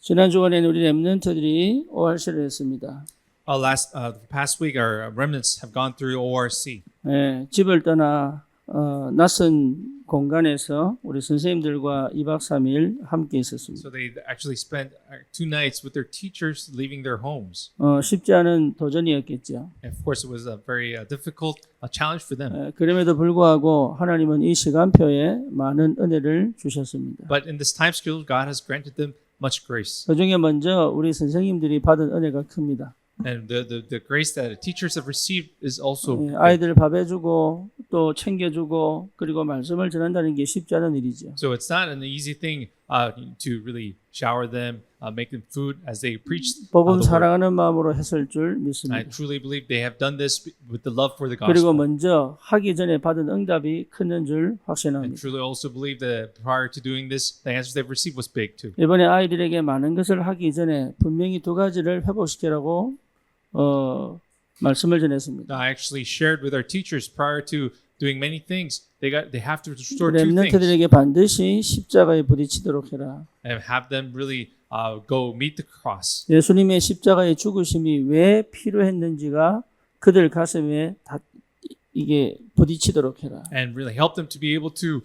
지난 주간에는 우리 렘넌트들이 ORC를 했습니다. Past week, our remnants have gone through ORC. 집을 떠나 낯선 공간에서 우리 선생님들과 2박 3일 함께 있었습니다. So they actually spent 2 nights with their teachers, leaving their homes. 쉽지 않은 도전이었겠죠. And of course, it was a very difficult challenge for them. 그럼에도 불구하고 하나님은 이 시간표에 많은 은혜를 주셨습니다. But in this time schedule, God has granted them much grace. 그중에 먼저 우리 선생님들이 받은 은혜가 큽니다. And the grace that the teachers have received is also big. 아이들 밥 해주고 또 챙겨주고 그리고 말씀을 전한다는 게 쉽지 않은 일이죠. So it's not an easy thing to really shower them, make them food as they preach. 복음 the word. 사랑하는 마음으로 했을 줄 I 믿습니다. truly believe they have done this with the love for the 그리고 gospel. 먼저 하기 전에 받은 응답이 큰 줄 And 확신합니다. truly also believe that prior to doing this, the answers they've received was big too. 이번에 아이들에게 많은 것을 하기 전에 분명히 두 가지를 회복시키라고 말씀을 전했습니다. I actually shared with our teachers prior to doing many things. They have to restore 2 things 렘넌트들에게 반드시 십자가에 부딪히도록 해라. and have them really go meet the cross. 예수님의 십자가의 죽으심이 왜 필요했는지가 그들 가슴에 이게 부딪히도록 해라. And really help them to be able to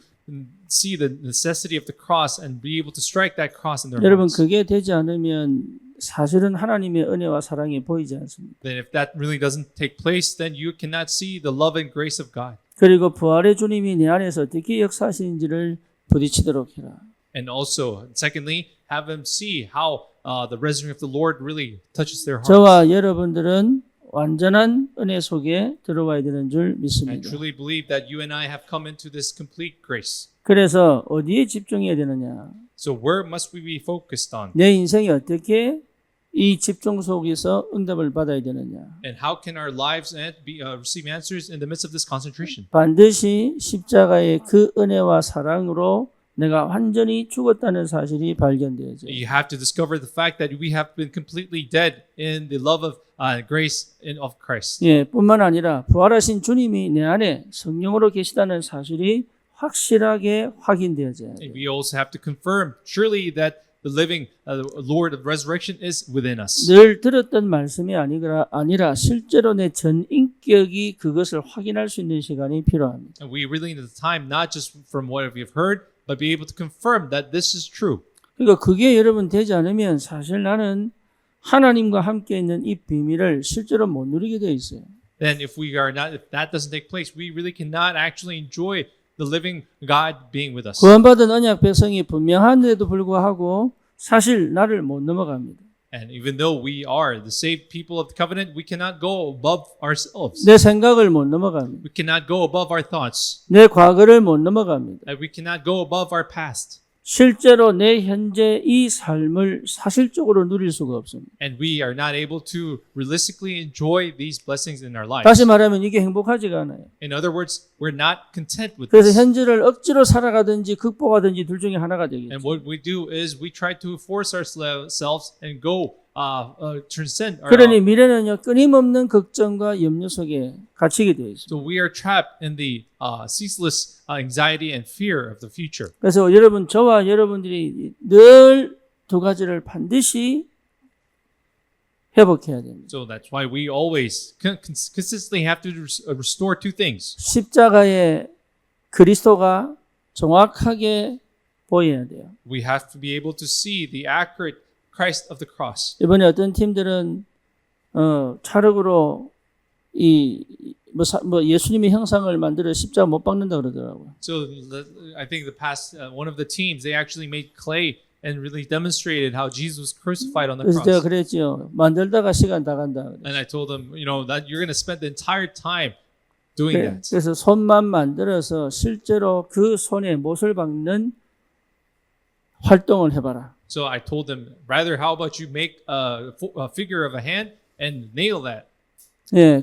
see the necessity of the cross and be able to strike that cross in their 여러분 hearts. 그게 되지 않으면 사실은 하나님의 은혜와 사랑이 보이지 않습니다. Then if that really doesn't take place, then you cannot see the love and grace of God. 그리고 부활의 주님이 내 안에서 어떻게 역사하시는지를 부딪히도록 해라. And also, secondly, have them see how the resurrection of the Lord really touches their hearts. 저와 여러분들은 완전한 은혜 속에 들어와야 되는 줄 I 믿습니다. truly believe that you and I have come into this complete grace. 그래서 어디에 집중해야 되느냐? So where must we be focused on? 내 인생이 어떻게 이 집중 속에서 응답을 받아야 되느냐? And how can our lives receive answers in the midst of this concentration? 반드시 십자가의 그 은혜와 사랑으로 내가 완전히 죽었다는 사실이 발견되어져요. You have to discover the fact that we have been completely dead in the love of grace of Christ. 뿐만 아니라 부활하신 주님이 내 안에 성령으로 계시다는 사실이 확실하게 확인되어져요. And we also have to confirm surely that the living Lord of resurrection is within us. 늘 들었던 말씀이 아니라 실제로 내 전 인격이 그것을 확인할 수 있는 시간이 필요합니다. And we really need the time not just from what we've heard, but be able to confirm that this is true. 그러니까 그게 여러분 되지 않으면 사실 나는 하나님과 함께 있는 이 비밀을 실제로 못 누리게 돼 있어요. Then if that doesn't take place, we really cannot actually enjoy the living God being with us. 구원받은 언약 백성이 분명한데도 불구하고 사실 나를 못 넘어갑니다. And even though we are the saved people of the covenant, we cannot go above ourselves. 내 생각을 못 넘어갑니다. We cannot go above our thoughts. 내 과거를 못 넘어갑니다. And we cannot go above our past. 실제로 내 현재 이 삶을 사실적으로 누릴 수가 없습니다. And we are not able to realistically enjoy these blessings in our lives. 다시 말하면 이게 행복하지가 않아요. In other words, we're not content with 그래서 this. 현재를 억지로 살아가든지 극복하든지 둘 중에 하나가 되겠죠. And what we do is we try to force ourselves and go transcend our 그러니 미래는요 끊임없는 걱정과 염려 속에 갇히게 되어 있습니다. So we are trapped in the ceaseless anxiety and fear of the future. 그래서 여러분 저와 여러분들이 늘 두 가지를 반드시 회복해야 됩니다. So that's why we always consistently have to restore 2 things. 십자가의 그리스도가 정확하게 보여야 돼요. We have to be able to see the accurate Christ of the cross. 이번에 어떤 팀들은 촬영으로 뭐 예수님의 형상을 만들어 십자가 못 박는다 그러더라고요. So I think the past one of the teams they actually made clay and really demonstrated how Jesus was crucified on the 그래서 제가 cross. 그랬죠. 만들다가 시간 다 간다. And I told them, that you're going to spend the entire time doing that. 그래서 손만 만들어서 실제로 그 손에 못을 박는 활동을 해봐라. So I told them, rather, how about you make a figure of a hand and nail that?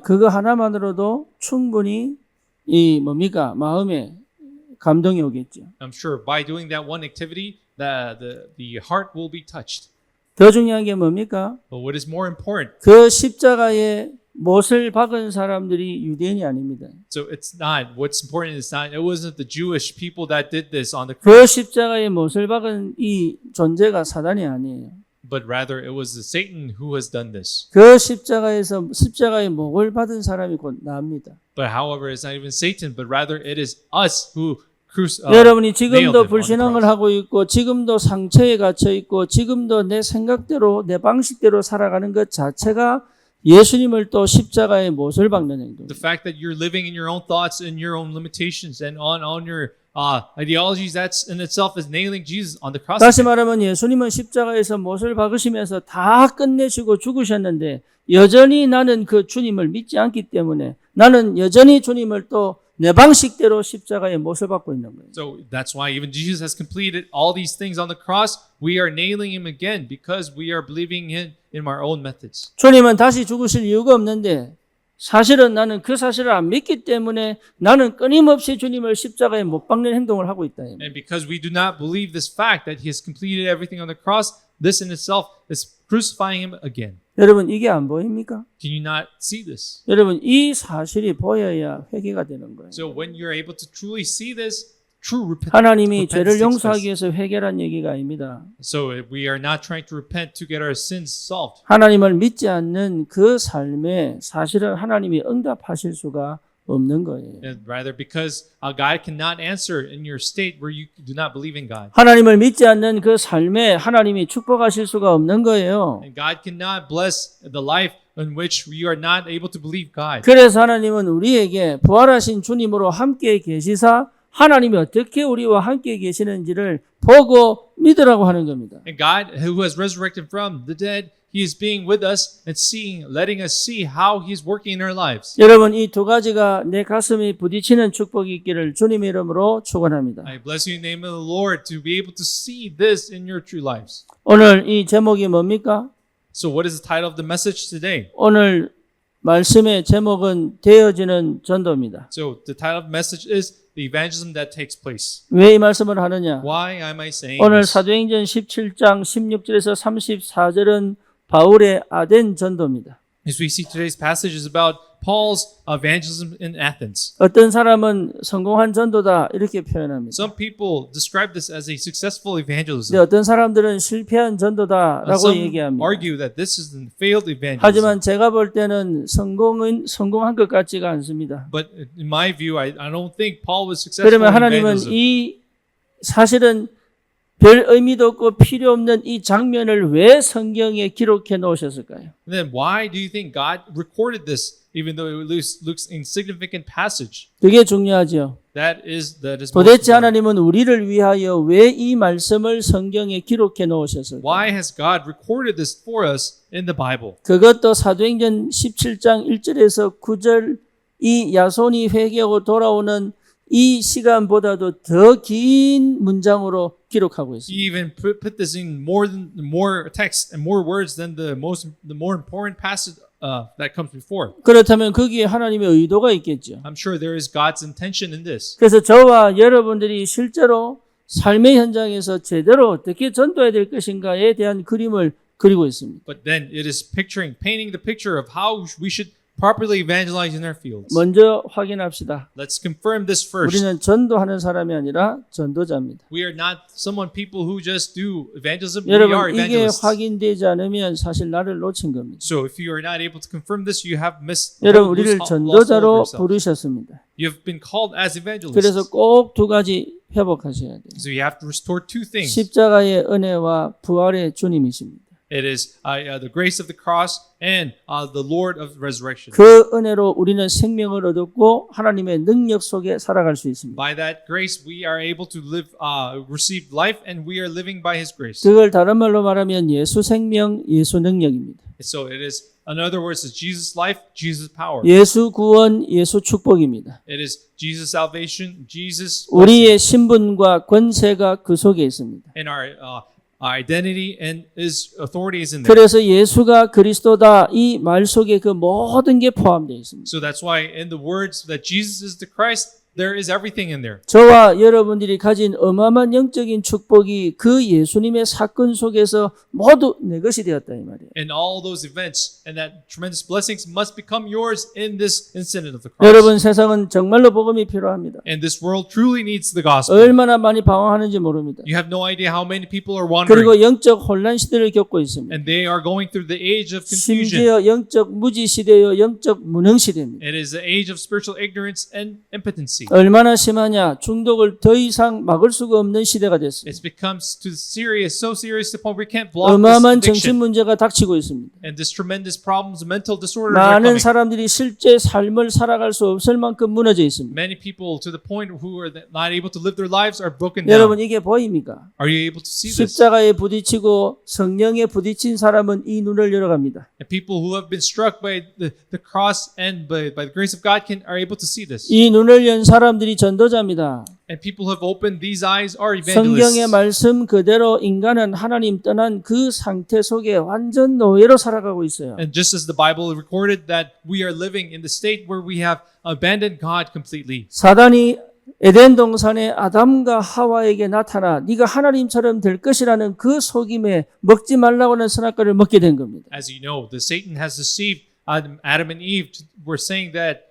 그거 하나만으로도 충분히 마음에 감동이 오겠죠. I'm sure by doing that one activity, the heart will be touched. 더 중요한 게 뭡니까? But what is more important? 그 십자가에 못을 박은 사람들이 유대인이 아닙니다. So it's not. What's important is not. It wasn't the Jewish people that did this on the 그 cross. 십자가에 못을 박은 이 존재가 사단이 아니에요. but rather it was the Satan who has done this. 그 십자가의 목을 받은 사람이 곧 나입니다. But however, it's not even Satan, but rather it is us who 여러분이 nailed 지금도 him on the 불신앙을 cross. 하고 있고 지금도 상처에 갇혀 있고 지금도 내 생각대로 내 방식대로 살아가는 것 자체가 예수님을 또 십자가의 못을 박는 행동. The fact that you're living in your own thoughts and your own limitations and on your ideologies, that's in itself is nailing Jesus on the cross. 다시 말하면 예수님은 십자가에서 못을 박으시면서 다 끝내시고 죽으셨는데 여전히 나는 그 주님을 믿지 않기 때문에 나는 여전히 주님을 또 내 방식대로 십자가의 못을 받고 있는 거예요. So that's why even Jesus has completed all these things on the cross. We are nailing him again because we are believing in our own methods. 주님은 다시 죽으실 이유가 없는데 사실은 나는 그 사실을 안 믿기 때문에 나는 끊임없이 주님을 십자가에 못 박는 행동을 하고 있다. And because we do not believe this fact that he has completed everything on the cross, this in itself is crucifying him again. 여러분 이게 안 보입니까? Can you not see this? 여러분 이 사실이 보여야 회개가 되는 거예요. So when you're able to truly see this, true 하나님이 repentance 죄를 takes 용서하기 place. 위해서 회개란 얘기가 아닙니다. So we are not trying to repent to get our sins solved. 하나님을 믿지 않는 그 삶에 사실은 하나님이 응답하실 수가 없는 거예요. And rather because God cannot answer in your state where you do not believe in God. 하나님을 믿지 않는 그 삶에 하나님이 축복하실 수가 없는 거예요. And God cannot bless the life in which we are not able to believe God. 그래서 하나님은 우리에게 부활하신 주님으로 함께 계시사 하나님이 어떻게 우리와 함께 계시는지를 보고 믿으라고 하는 겁니다. And God, who has resurrected from the dead, He is being with us and letting us see how He is working in our lives. 여러분 이 두 가지가 내 가슴에 부딪히는 축복이 있기를 주님의 이름으로 축원합니다. I bless you in the name of the Lord to be able to see this in your true lives. 오늘 이 제목이 뭡니까? So what is the title of the message today? 오늘 말씀의 제목은 되어지는 전도입니다. So the title of the message is the evangelism that takes place. 왜 이 말씀을 하느냐? Why am I saying 오늘 this? 사도행전 17장 16절에서 34절은 바울의 아덴 전도입니다. As we see today's passage is about Paul's evangelism in Athens. 어떤 사람은 성공한 전도다 이렇게 표현합니다. Some people describe this as a successful 근데 evangelism. 어떤 사람들은 실패한 전도다라고 Some 얘기합니다. argue that this is a failed evangelism. 하지만 제가 볼 때는 성공한 것 같지가 않습니다. But in my view, I don't think Paul was successful 그러면 in 하나님은 evangelism. 이 사실은 별 의미도 없고 필요 없는 이 장면을 왜 성경에 기록해 놓으셨을까요? And then why do you think God recorded this, even though it looks insignificant passage? 그게 중요하죠. That is most 도대체 important. 하나님은 우리를 위하여 왜 이 말씀을 성경에 기록해 놓으셨을까요? Why has God recorded this for us in the Bible? 그것도 사도행전 17장 1절에서 9절 이 야손이 회개하고 돌아오는 이 시간보다도 더 긴 문장으로 기록하고 있습니다. He even put this in more text and more words than the more important passage that comes before. 그렇다면 거기에 하나님의 의도가 있겠죠. I'm sure there is God's intention in this. 그래서 저와 여러분들이 실제로 삶의 현장에서 제대로 어떻게 전도해야 될 것인가에 대한 그림을 그리고 있습니다. But then it is painting the picture of how we should properly evangelize in our fields. 먼저 확인합시다. Let's confirm this first. 우리는 전도하는 사람이 아니라 전도자입니다. We are not people who just do evangelism. We are 여러분 이게 evangelists. 확인되지 않으면 사실 나를 놓친 겁니다. So if you are not able to confirm this, you have 여러분 우리를 lost all of 전도자로 yourself. 부르셨습니다. You have been called as evangelists. 그래서 꼭 두 가지 회복하셔야 돼요. So you have to restore two things. 십자가의 은혜와 부활의 주님이십니다. It is the grace of the cross and the Lord of resurrection. 그 은혜로 우리는 생명을 얻었고 하나님의 능력 속에 살아갈 수 있습니다. By that grace, we are able to receive life, and we are living by His grace. 그걸 다른 말로 말하면 예수 생명, 예수 능력입니다. So it is, in other words, it's Jesus' life, Jesus' power. 예수 구원, 예수 축복입니다. It is Jesus' salvation, Jesus' 우리의 신분과 권세가 그 속에 있습니다. and our identity and His authority is in there. 그래서 예수가 그리스도다 이 말 속에 그 모든 게 포함되어 있습니다. So that's why in the words that Jesus is the Christ, there is everything in there. 저와 여러분들이 가진 어마어마한 영적인 축복이 그 예수님의 사건 속에서 모두 내 것이 되었다 이 말이에요. And all those events and that tremendous blessings must become yours in this incident of the cross. 여러분 세상은 정말로 복음이 필요합니다. And this world truly needs the gospel. 얼마나 많이 방황하는지 모릅니다. You have no idea how many people are wandering. 그리고 영적 혼란 시대를 겪고 있습니다. And they are going through the age of confusion. 심지어 영적 무지 시대요, 영적 무능 시대입니다. It is the age of spiritual ignorance and impotency. 얼마나 심하냐? 중독을 더 이상 막을 수가 없는 시대가 됐습니다. It's becomes too serious, so serious to the point where we can't block this 어마어마한 정신 addiction. 문제가 닥치고 있습니다. And this tremendous problems, mental disorders are 많은 coming. 사람들이 실제 삶을 살아갈 수 없을 만큼 무너져 있습니다. Many people to the point who are not able to live their lives are broken 여러분 down. 이게 보입니까? Are you able to see this? 십자가에 부딪히고 성령에 부딪힌 사람은 이 눈을 열어갑니다. And people who have been struck by the cross and by the grace of God are able to see this. 이 눈을 연 사람들이 전도자입니다. And people who have opened these eyes are 성경의 evangelists. 말씀 그대로 인간은 하나님 떠난 그 상태 속에 완전 노예로 살아가고 있어요. And just as the Bible recorded that we are living in the state where we have abandoned God completely. 사단이 에덴 동산에 아담과 하와에게 나타나 네가 하나님처럼 될 것이라는 그 속임에 먹지 말라고 하는 선악과를 먹게 된 겁니다. As you know, the Satan has deceived Adam and Eve. We're saying that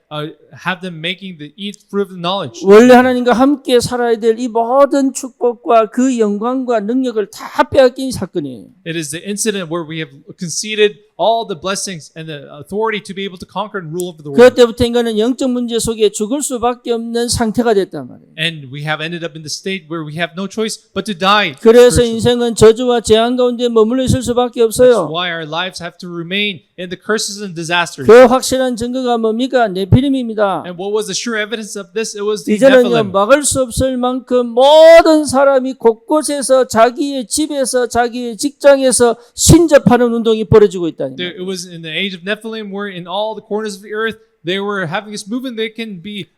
have them making the eat fruit of the knowledge. 원래 하나님과 함께 살아야 될 이 모든 축복과 그 영광과 능력을 다 빼앗긴 사건이에요. It is the incident where we have conceded all the blessings and the authority to be able to conquer and rule over the world. 그때부터 인간은 영적 문제 속에 죽을 수밖에 없는 상태가 됐단 말이에요. And we have ended up in the state where we have no choice but to die. 그래서 spiritually. 인생은 저주와 재앙 가운데 머물러 있을 수밖에 That's 없어요. why our lives have to remain in the curses and disasters. 그 확실한 증거가 뭡니까? 네피림입니다. And what was the sure evidence of this? It was the 이제는요 Nephilim. 막을 수 없을 만큼 모든 사람이 곳곳에서 자기의 집에서 자기의 직장에서 신접하는 운동이 벌어지고 있다니. It was in the age of Nephilim where in all the corners of the earth they were having this movement they can be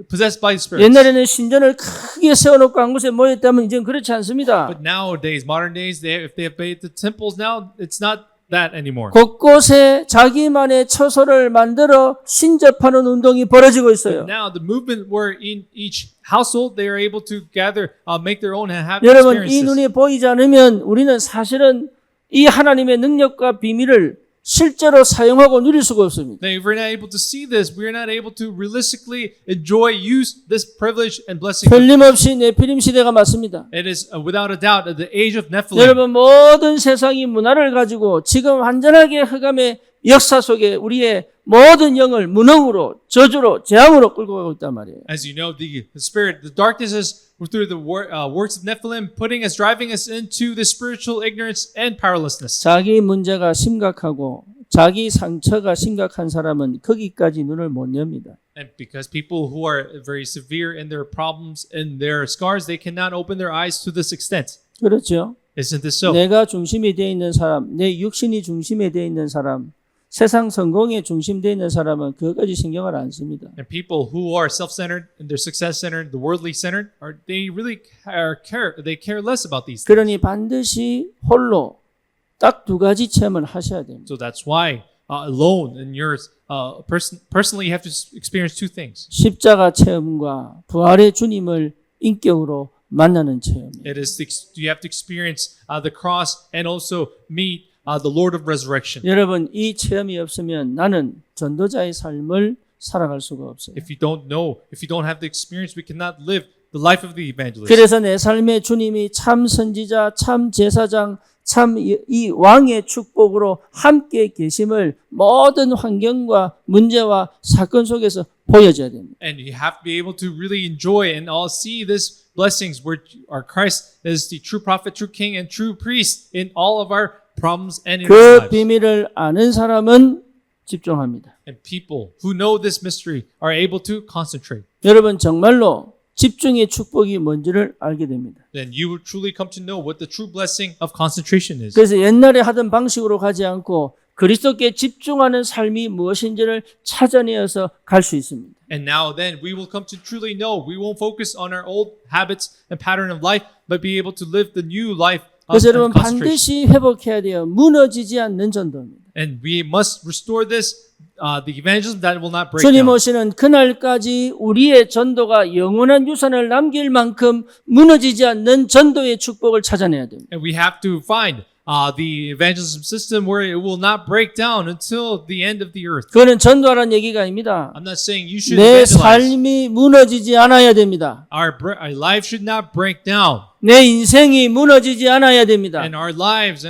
possessed by spirits. 옛날에는 신전을 크게 세워놓고 한 곳에 모였다면 이제는 그렇지 않습니다. But nowadays, modern days, if they have made the temples now, it's not that anymore. 곳곳에 자기만의 처소를 만들어 신접하는 운동이 벌어지고 But 있어요. now the movement where in each household they are able to gather, make their own and have 여러분 이 experiences. 눈이 보이지 않으면 우리는 사실은 이 하나님의 능력과 비밀을 실제로 사용하고 누릴 수가 없습니다. If we're not able to see this, we're not able to realistically enjoy, use this privilege and blessing. 틀림없이 네피림 시대가 맞습니다. It is without a doubt the age of Nephilim. 여러분 모든 세상이 문화를 가지고 지금 완전하게 흑암의 역사 속에 우리의 모든 영을 무능으로 저주로 재앙으로 끌고 가고 있단 말이에요. As you know, the spirit, the darkness is through the works of Nephilim, driving us into the spiritual ignorance and powerlessness. 자기 문제가 심각하고 자기 상처가 심각한 사람은 거기까지 눈을 못 엽니다. And because people who are very severe in their problems and their scars, they cannot open their eyes to this extent. 그렇죠? Isn't this so? 내가 중심이 되어 있는 사람, 내 육신이 중심에 되어 있는 사람, 세상 성공에 중심되어 있는 사람은 그것까지 신경을 안 씁니다. And people who are self-centered and they're success-centered, the worldly-centered, they really they care less about these things. 그러니 반드시 홀로 딱 두 가지 체험을 하셔야 됩니다. So that's why alone in yours, personally, you have to experience two things. 십자가 체험과 부활의 주님을 인격으로 만나는 체험이에요. It is you have to experience the cross and also meet the Lord of Resurrection. 여러분 이 체험이 없으면 나는 전도자의 삶을 살아갈 수가 없어요. If you don't know, if you don't have the experience, we cannot live the life of the evangelist. 그래서 내 삶의 주님이 참 선지자, 참 제사장, 참 이 왕의 축복으로 함께 계심을 모든 환경과 문제와 사건 속에서 보여줘야 됩니다. And you have to be able to really enjoy and all see this blessings where our Christ is the true prophet, true king, and true priest in all of our problems and in our 그 lives. 비밀을 아는 사람은 집중합니다. And people who know this mystery are able to concentrate. 여러분 정말로 집중의 축복이 뭔지를 알게 됩니다. Then you will truly come to know what the true blessing of concentration is. 그래서 옛날에 하던 방식으로 가지 않고 그리스도께 집중하는 삶이 무엇인지를 찾아내어서 갈 수 있습니다. And now then we will come to truly know. We won't focus on our old habits and pattern of life, but be able to live the new life 그래서 여러분 concentration. 반드시 회복해야 돼요. 무너지지 않는 전도입니다. And we must restore this, the evangelism that will not break 주님 down. 오시는 그날까지 우리의 전도가 영원한 유산을 남길 만큼 무너지지 않는 전도의 축복을 찾아내야 됩니다. And we have to find the evangelism system where it will not break down until the end of the earth. 그거는 전도하라는 얘기가 아닙니다. I'm not saying you should 내 evangelize. 삶이 무너지지 않아야 됩니다. Our life should not break down. 내 인생이 무너지지 않아야 됩니다. And our lives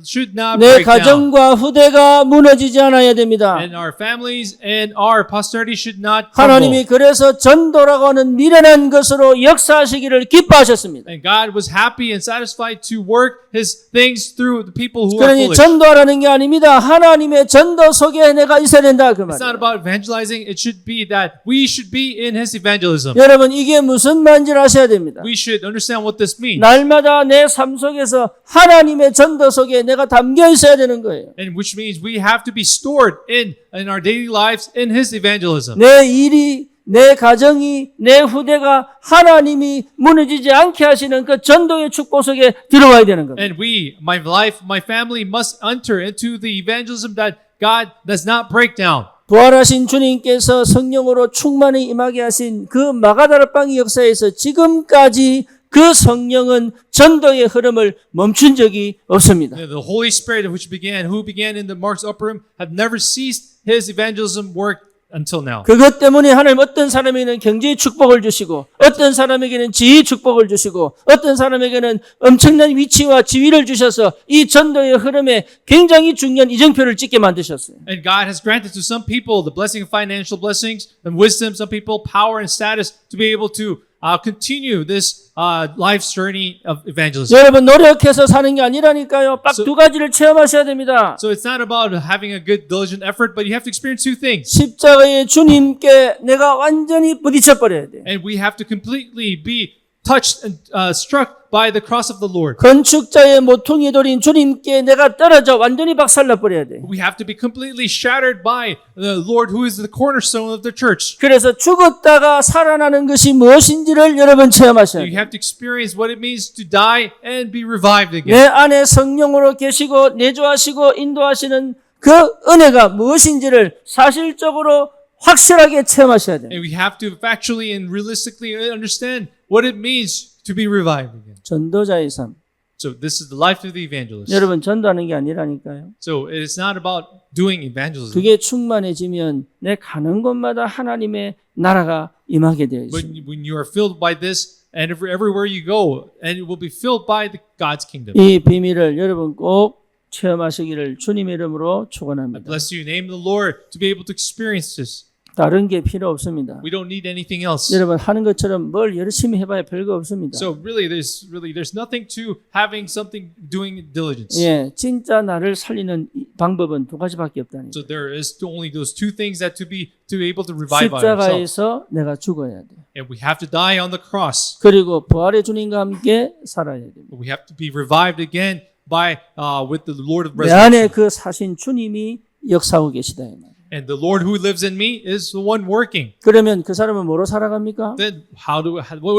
should not 내 break down. 가정과 후대가 무너지지 않아야 됩니다. And our families and our posterity should not 하나님이 crumble. 그래서 전도라고 하는 미련한 것으로 역사하시기를 기뻐하셨습니다. And God was happy and satisfied to work His things through the people who are 그러니 foolish. 전도하라는 게 아닙니다. 하나님의 전도 속에 내가 있어야 된다 그 It's not 말이에요. about evangelizing. It should be that we should be in His evangelism. 여러분 이게 무슨 말인지를 아셔야 됩니다. We should understand what this means. 날마다 내 삶 속에서 하나님의 전도 속에 내가 담겨 있어야 되는 거예요. And which means we have to be stored in our daily lives in His evangelism. 내 일이, 내 가정이, 내 후대가 하나님이 무너지지 않게 하시는 그 전도의 축복 속에 들어와야 되는 겁니다. And we, my life, my family must enter into the evangelism that God does not break down. 부활하신 주님께서 성령으로 충만히 임하게 하신 그 마가다락방의 역사에서 지금까지 그 성령은 전도의 흐름을 멈춘 적이 없습니다. The Holy Spirit who began in the Mark's upper room have never ceased His evangelism work until now. 그것 때문에 하나님 어떤 사람에게는 경제의 축복을 주시고 어떤 사람에게는 지혜의 축복을 주시고 어떤 사람에게는 엄청난 위치와 지위를 주셔서 이 전도의 흐름에 굉장히 중요한 이정표를 찍게 만드셨어요. And God has granted to some people the blessing of financial blessings and wisdom, some people power and status to be able to continue this life's journey of evangelism. 여러분 노력해서 사는 게 아니라니까요. 딱 두 가지를 체험하셔야 됩니다. So it's not about having a good diligent effort, but you have to experience two things. 십자가의 주님께 내가 완전히 부딪혀 버려야 돼. And we have to completely be touched and struck by the cross of the Lord. 건축자의 모퉁이 돌인 주님께 내가 떨어져 완전히 박살나 버려야 돼. We have to be completely shattered by the Lord who is the cornerstone of the church. 그래서 죽었다가 살아나는 것이 무엇인지를 여러분 체험하셔야 You 돼. have to experience what it means to die and be revived 내 again. 안에 성령으로 계시고 내조하시고 인도하시는 그 은혜가 무엇인지를 사실적으로 확실하게 체험하셔야 돼요. And we have to factually and realistically understand what it means to be revived again. 전도자의 삶. So this is the life of the evangelist. 여러분 전도하는 게 아니라니까요. So it is not about doing evangelism. 그게 충만해지면 내 가는 곳마다 하나님의 나라가 임하게 되어 But 있습니다. when you are filled by this, and everywhere you go, and it will be filled by God's kingdom. 이 비밀을 여러분 꼭 체험하시기를 주님의 이름으로 I 축원합니다. bless you, name the Lord, to be able to experience this. 다른 게 필요 없습니다. We don't need anything else. 여러분 하는 것처럼 뭘 열심히 해봐야 별거 없습니다. So really, there's nothing to having something doing diligence. 예, 진짜 나를 살리는 방법은 두 가지밖에 없다니. So there is only those two things that to be able to revive ourselves. 십자가에서 내가 죽어야 돼. And we have to die on the cross. 그리고 부활의 주님과 함께 살아야 됩니다. We have to be revived again by with the Lord of 내 resurrection. 안에 그 사신 주님이 역사하고 계시다 이 말. And the Lord who lives in me is the one working. 그러면 그 사람은 뭐로 살아갑니까? Then what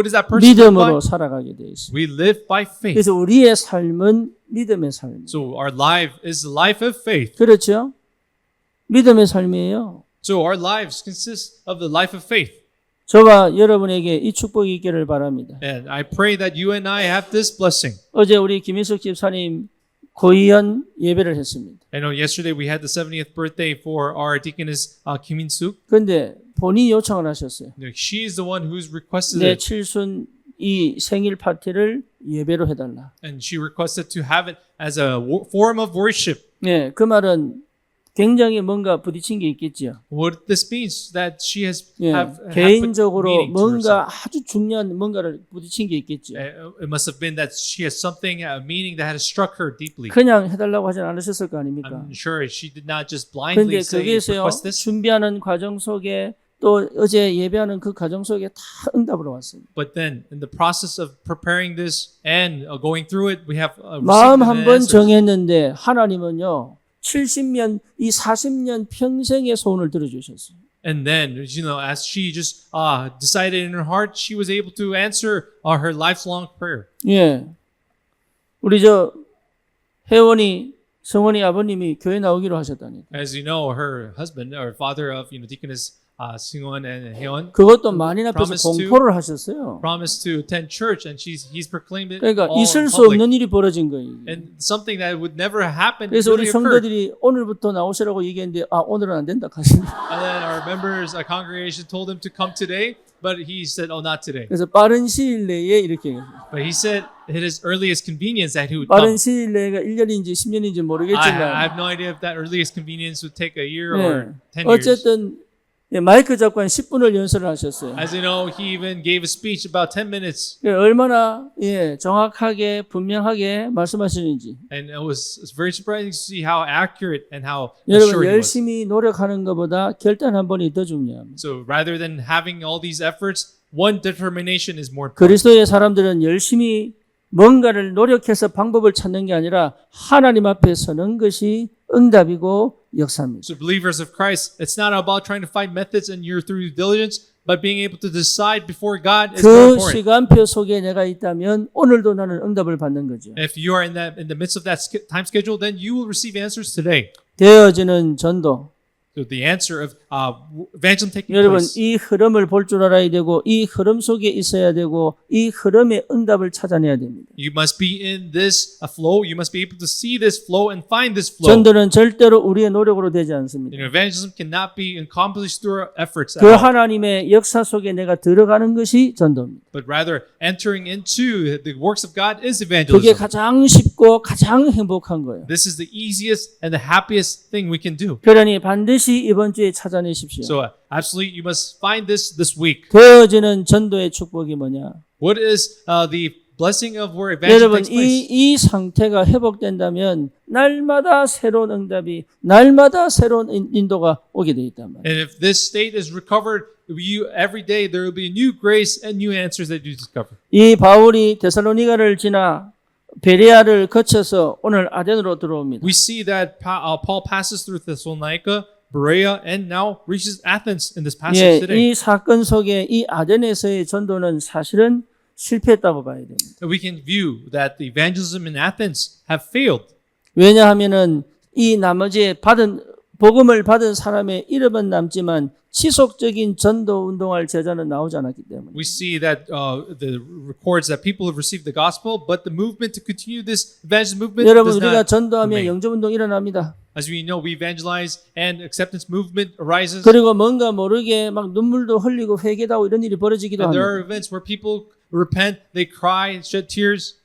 does that person live 믿음으로 by? 살아가게 돼 있습니다. We live by faith. 그래서 우리의 삶은 믿음의 삶이에요. So our life is the life of faith. 그렇죠? 믿음의 삶이에요. So our lives consist of the life of faith. 저와 여러분에게 이 축복이 있기를 바랍니다. And I pray that you and I have this blessing. 어제 우리 김인숙 집사님 고이연 예배를 했습니다. I know yesterday we had the 70th birthday for our deaconess Kim In-suk. 그런데 본인이 요청을 하셨어요. She is the one who's requested 내 it. 칠순 이 생일 파티를 예배로 해달라. And she requested to have it as a form of worship. 네, 그 말은 굉장히 뭔가 부딪힌 게 있겠지요. What this means that she has 예, have 개인적으로 meaning to herself. 뭔가 아주 중요한 뭔가를 부딪힌 게 있겠죠. It must have been that she has something, a meaning that has struck her deeply. 그냥 해달라고 하진 않으셨을 거 아닙니까? I'm sure she did not just 그런데 blindly say 거기에서요 request this. 준비하는 과정 속에 또 어제 예배하는 그 과정 속에 다 응답으로 왔어요. But then, in the process of preparing this and going through it, we have 마음 received an 한번 answer. 정했는데 하나님은요 70년 이 40년 평생의 소원을 들어주셨어요. And then, as she just decided in her heart, she was able to answer her lifelong prayer. 예. 우리 저 혜원이 성원이 아버님이 교회 나오기로 하셨다니. As you know, her husband or father of Deaconess Singwon and Haeon 그것도 만인 앞에서 Promise to- 공포를 하셨어요. promised to attend church, and he's proclaimed it 그러니까 all in 있을 수 public. 없는 일이 벌어진 거예요. And something that would never happen 그래서 우리 really occurred. 성도들이 오늘부터 나오시라고 얘기했는데 오늘은 안 된다 하시네. And then our members, our congregation told him to come today, but he said, "Oh, not today." 그래서 빠른 시일 내에 이렇게 But he said at his earliest convenience that he would 빠른 come. 시일 내가 1년인지 10년인지 I 모르겠지만 have no idea if that earliest convenience would take a year 네. or 10 years. 어쨌든 예, 마이크 잡고 한 10분을 연설을 하셨어요. As you know, he even gave a speech about 10 minutes, 얼마나 정확하게 분명하게 말씀하시는지. and it was very surprising to see how accurate and how 여러분 assured he was. 열심히 노력하는 것보다 결단 한 번이 더 중요합니다. So rather than having all these efforts, one determination is more important. 그리스도의 사람들은 열심히 뭔가를 노력해서 방법을 찾는 게 아니라 하나님 앞에 서는 것이 응답이고 역사입니다. So believers of Christ, it's not about trying to find methods and you're through diligence, but being able to decide before God is 그 more important. 시간표 속에 내가 있다면 오늘도 나는 응답을 받는 거죠. If you are in the midst of that time schedule, then you will receive answers today. 되어지는 전도. So the answer of evangelism taking 여러분 place. 이 흐름을 볼 줄 알아야 되고 이 흐름 속에 있어야 되고 이 흐름의 응답을 찾아내야 됩니다. You must be in this flow. You must be able to see this flow and find this flow. 전도는 절대로 우리의 노력으로 되지 않습니다. Evangelism cannot be accomplished through our efforts at 그 all, 하나님의 역사 속에 내가 들어가는 것이 전도입니다. but rather entering into the works of God is 그게 evangelism. 가장 쉽고 가장 행복한 거예요. This is the easiest and the happiest thing we can do. 그러니 반드시 이번 주에 찾아내십시오. So absolutely, you must find this week. 되어지는 전도의 축복이 뭐냐? What is the blessing of where evangelism 여러분 takes place? 이 상태가 회복된다면 날마다 새로운 응답이 날마다 새로운 인도가 오게 돼 있단 말이에요. And if this state is recovered, you every day there will be new grace and new answers that you discover. 이 바울이 데살로니가를 지나 베레아를 거쳐서 오늘 아덴으로 들어옵니다. We see that Paul passes through Thessalonica, Berea, and now reaches Athens in this passage today. 이 사건 속에 이 아덴에서의 전도는 사실은 실패했다고 봐야 됩니다. We can view that the evangelism in Athens have failed. 왜냐하면은 이 나머지 복음을 받은 사람의 이름은 남지만 지속적인 전도 운동할 제자는 나오지 않았기 때문에. We see that the records that people have received the gospel, but the movement to continue this evangelism movement 여러분 does 우리가 not 전도하면 remain. 영접 운동 일어납니다. As we know, we evangelize and acceptance movement arises. 그리고 뭔가 모르게 막 눈물도 흘리고 회개도 하고 이런 일이 벌어지기도 And there are 합니다. events where people repent, they cry, shed tears.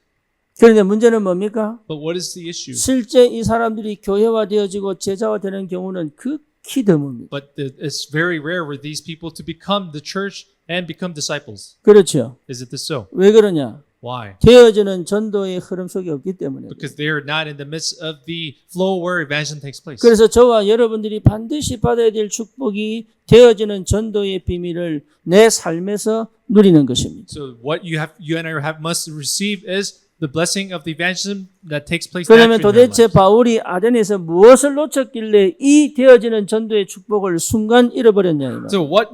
그런데 문제는 뭡니까? But what is the issue? 실제 이 사람들이 교회화되어지고 제자화되는 경우는 극히 드뭅니다. But it's very rare for these people to become the church and become disciples. 그렇죠. Is it this so? 왜 그러냐? Why? 되어지는 전도의 흐름 속에 없기 때문에. Because they are not in the midst of the flow where evangelism takes place. 그래서 저와 여러분들이 반드시 받아야 될 축복이 되어지는 전도의 비밀을 내 삶에서 누리는 것입니다. So what you and I must receive is the blessing of the evangelism that takes place 그러면 naturally in our 도대체 lives. 바울이 아덴에서 무엇을 놓쳤길래 이 되어지는 전도의 축복을 순간 잃어버렸냐 이 말이에요. So what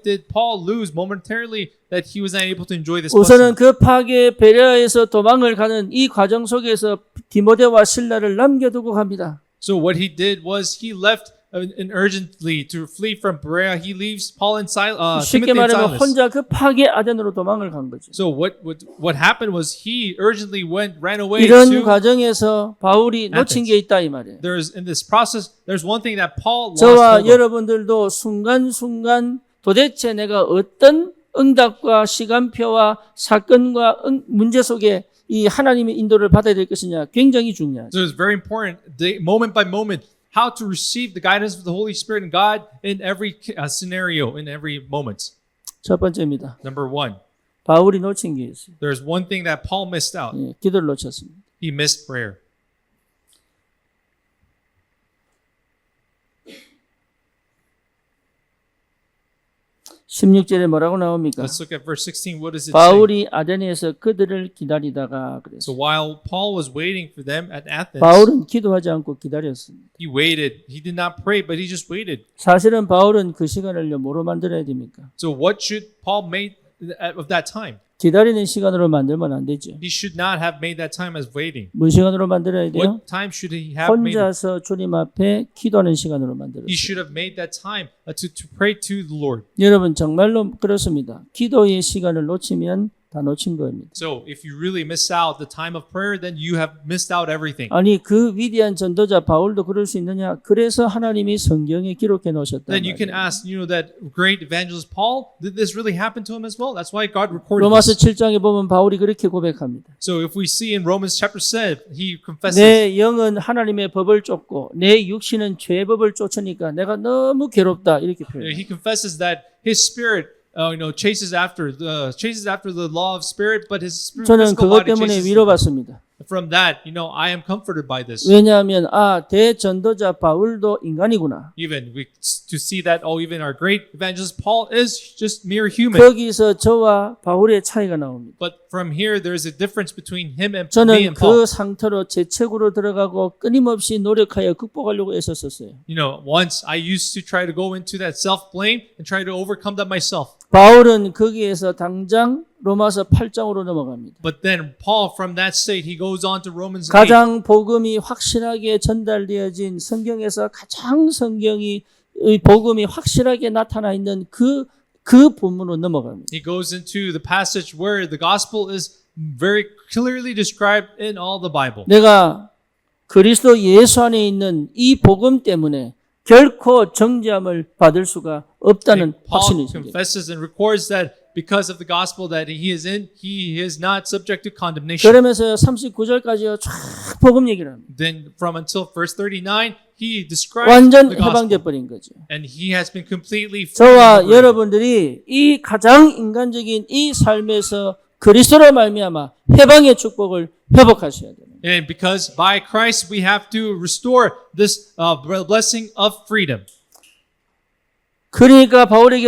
did Paul lose momentarily that he was not able to enjoy this 우선은 blessing? 급하게 베레아에서 도망을 가는 이 과정 속에서 디모데와 실라를 남겨두고 갑니다. So what he did was he left urgently to flee from Berea. He leaves Paul and 쉽게 Timothy and 말하면 Silas. 혼자 급하게 아덴으로 도망을 간 거죠. So what happened was he urgently ran away 이런 to 과정에서 바울이 놓친 Athens. 게 있다 이 말이에요. in this process there's one thing that Paul lost 저와 hold of. 여러분들도 순간순간 도대체 내가 어떤 응답과 시간표와 사건과 문제 속에 이 하나님의 인도를 받아야 될 것이냐 굉장히 중요하죠. So it's very important, moment by moment, how to receive the guidance of the Holy Spirit and God in every scenario, in every moment. 첫 번째입니다. Number one, 바울이 놓친 게 있어요. there's one thing that Paul missed out. 예, 기도를 놓쳤습니다. He missed prayer. 16절에 뭐라고 나옵니까? Let's look at verse 16. What does it say? 바울이 아덴에서 그들을 기다리다가 So 그랬어요. while Paul was waiting for them at Athens, 바울은 기도하지 않고 기다렸습니다. he waited. He did not pray, but he just waited. 사실은 바울은 그 시간을 뭐로 만들어야 됩니까? So what should Paul make of that time? 기다리는 시간으로 만들면 안 되죠. He should not have made that time as waiting. 무슨 시간으로 만들어야 돼요? What time should he have made it? 혼자서 주님 앞에 기도하는 시간으로 만들어요. He should have made that time to pray to the Lord. 여러분 정말로 그렇습니다. 기도의 시간을 놓치면 다 놓친 겁니다. So if you really miss out the time of prayer, then you have missed out everything. 아니 그 위대한 전도자 바울도 그럴 수 있느냐? 그래서 하나님이 성경에 기록해 놓으셨다. Then you can ask, that great evangelist Paul, did this really happen to him as well? That's why God recorded 로마서 this. 7장에 보면 바울이 그렇게 고백합니다. So if we see in Romans chapter 7, he confesses, 내 영은 하나님의 법을 쫓고 내 육신은 죄의 법을 쫓으니까 내가 너무 괴롭다 이렇게 표현해요. he confesses that his spirit chases after the law of spirit, but his 저는 physical 그것 body 때문에 chases. 위로받습니다. From that, I am comforted by this. 왜냐하면 대전도자 바울도 인간이구나. Even to see that, even our great evangelist Paul is just mere human. 거기서 저와 바울의 차이가 나옵니다. But from here, there is a difference between him and me 저는 and Paul. 그 상태로 재책으로 들어가고 끊임없이 노력하여 극복하려고 애썼었어요. Once I used to try to go into that self-blame and try to overcome that myself. 바울은 거기에서 당장 로마서 8장으로 넘어갑니다. But then Paul, from that state, he goes on to Romans 8. 가장 복음이 확실하게 전달되어진 성경에서 가장 이 복음이 확실하게 나타나 있는 그 본문으로 넘어갑니다. He goes into the passage where the gospel is very clearly described in all the Bible. 내가 그리스도 예수 안에 있는 이 복음 때문에 결코 정죄함을 받을 수가 없다는 확신이 Paul 있습니다. confesses and records that because of the gospel that he is not subject to condemnation. 그러면서 39절까지 쫙 복음 얘기를 합니다. Then from until verse 39, he describes 완전 the gospel. 해방돼 버린 거죠. And he has been completely free. 저와 여러분들이 이 가장 인간적인 이 삶에서 그리스도로 말미암아 해방의 축복을 회복하셔야 됩니다. And because by Christ we have to restore this blessing of freedom. 그러니까 바울에게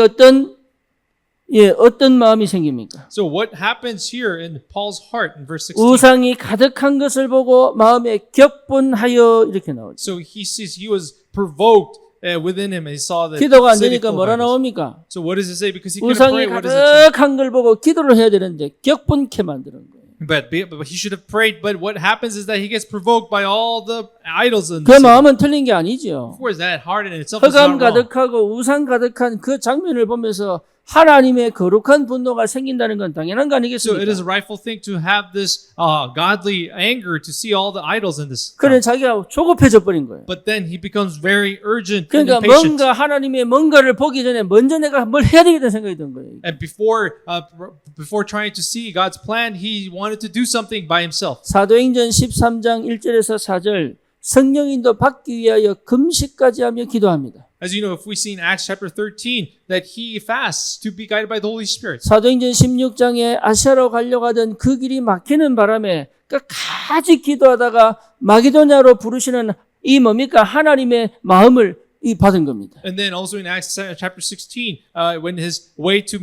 어떤 마음이 생깁니까? So what happens here in Paul's heart in verse 16? 우상이 가득한 것을 보고 마음에 격분하여 이렇게 나오죠. So he sees he was provoked within him and he saw that 기도가 안 city 되니까 full of 뭐라 idols. 나옵니까? So what does it say? Because he couldn't pray, 우상이 what does it say? 가득한 걸 보고 기도를 해야 되는데 격분케 만드는 거예요. But he should have prayed. But what happens is that he gets provoked by all the idols in the 그 city. 마음은 틀린 게 아니죠. Of course, that heart in itself is 흑암 not wrong. 가득하고 우상 가득한 그 장면을 보면서 하나님의 거룩한 분노가 생긴다는 건 당연한 거 So it is 아니겠습니까? a rightful thing to have this godly anger to see all the idols in this. 그래 자기가 조급해져 버린 거예요. But then he becomes very urgent and 그러니까 impatient. 뭔가 하나님의 뭔가를 보기 전에 먼저 내가 뭘 해야 되겠다는 생각이 든 거예요. And before trying to see God's plan, he wanted to do something by himself. 사도행전 13장 1절에서 4절 성령인도 받기 위하여 금식까지 하며 기도합니다. As you know, if we see in Acts chapter 13 that he fasts to be guided by the Holy Spirit. 사도행전 16장에 아시아로 가려고 하던 그 길이 막히는 바람에 끝까지 기도하다가 마게도냐로 부르시는 이 뭡니까? 하나님의 마음을 받은 겁니다. And then also in Acts chapter 16, when his way to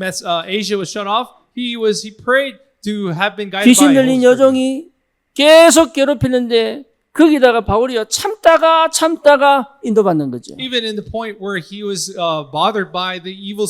Asia was shut off, he prayed to have been guided 귀신 by 들린 Holy Spirit. 여종이 계속 괴롭히는데 거기다가 바울이요 참다가 인도받는 거죠. Even in the point where he was bothered by the evil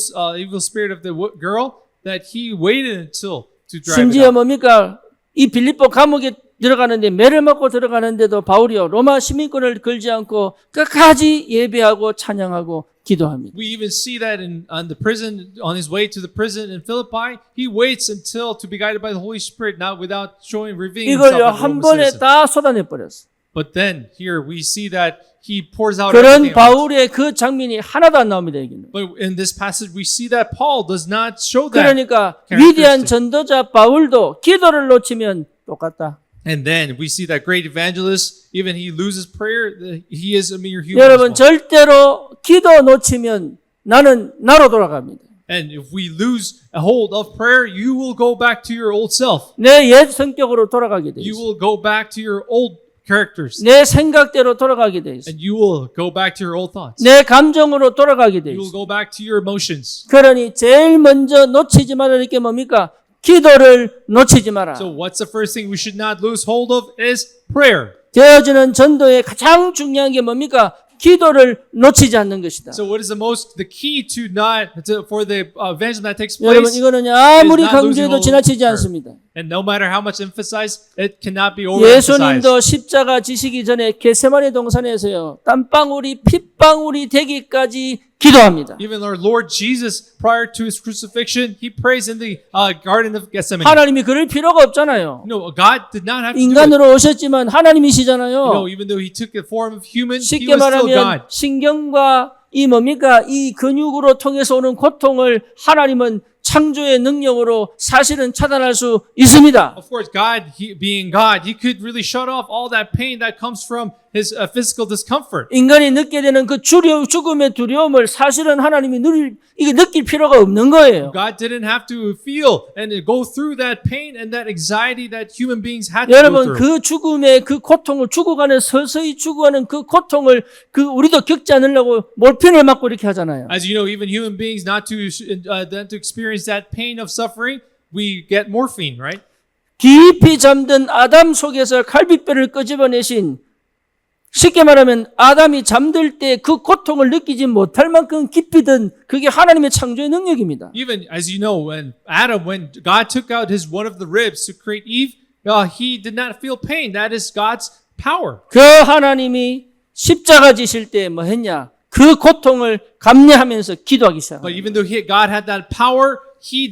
spirit of the girl, that he waited until to drive it 심지어 out. 뭡니까? 이 빌립보 감옥에 들어가는데 매를 맞고 들어가는데도 바울이요 로마 시민권을 걸지 않고 끝까지 예배하고 찬양하고 기도합니다. We even see that on his way to the prison in Philippi, he waits until to be guided by the Holy Spirit, not without revealing himself 이걸요 as a 한 Roman 번에 citizen. 다 쏟아내 버렸어. But then here we see that he pours out 그런 everything. out. 바울의 그 장면이 하나도 안 나옵니다 여기는. But in this passage, we see that Paul does not show that. 그러니까 characteristic. 위대한 전도자 바울도 기도를 놓치면 똑같다. And then we see that great evangelist, even he loses prayer, he is a mere human. 여러분 as well. 절대로 기도 놓치면 나는 나로 돌아갑니다. And if we lose a hold of prayer, you will go back to your old self. 내 옛 성격으로 돌아가게 돼 You 있어. will go back to your old characters. 내 생각대로 돌아가게 돼 있어. And you will go back to your old thoughts. 내 감정으로 돌아가게 돼 You will 있어. go back to your emotions. 그러니 제일 먼저 놓치지 말아야 할 게 뭡니까? 기도를 놓치지 마라. So what's the first thing we should not lose hold of is prayer. 되어지는 전도의 가장 중요한 게 뭡니까? 기도를 놓치지 않는 것이다. So what is the key to for the evangelism that takes 여러분 place? 이거는 아무리 is not losing 강조해도 hold of 지나치지 prayer. 않습니다. And no matter how much emphasized, it cannot be overemphasized. 예수님도 십자가 지시기 전에 겟세마네 동산에서요. 땀방울이 핏방울이 되기까지 기도합니다. Even our Lord Jesus, prior to his crucifixion, he prays in the Garden of Gethsemane. 하나님이 그럴 필요가 없잖아요. No, God did not have to do it. 인간으로 오셨지만 하나님이시잖아요. Even though he took the form of human, he 쉽게 was still God. 말하면 신경과 이 뭡니까? 이 근육으로 통해서 오는 고통을 하나님은 창조의 능력으로 사실은 차단할 수 있습니다. Of course, God, being God, he could really shut off all that pain that comes from his physical discomfort. 인간이 느끼게 되는 그 죽음의 두려움을 사실은 하나님이 이게 느낄 필요가 없는 거예요. God didn't have to feel and go through that pain and that anxiety that human beings had to go 여러분 through. 그 죽음의 그 고통을 서서히 죽어가는 그 고통을 우리도 겪지 않으려고 몰핀을 맞고 이렇게 하잖아요. As you know, even human beings not to experience that pain of suffering, we get morphine, right? 깊이 잠든 아담 속에서 갈비뼈를 끄집어내신 쉽게 말하면 아담이 잠들 때 그 고통을 느끼지 못할 만큼 깊이 든 그게 하나님의 창조의 능력입니다. Even as you know, when God took out one of the ribs to create Eve, he did not feel pain. That is God's power. 그 하나님이 십자가 지실 때 뭐 했냐? 그 고통을 감내하면서 기도하기 But 시작합니다. even though God had that power, he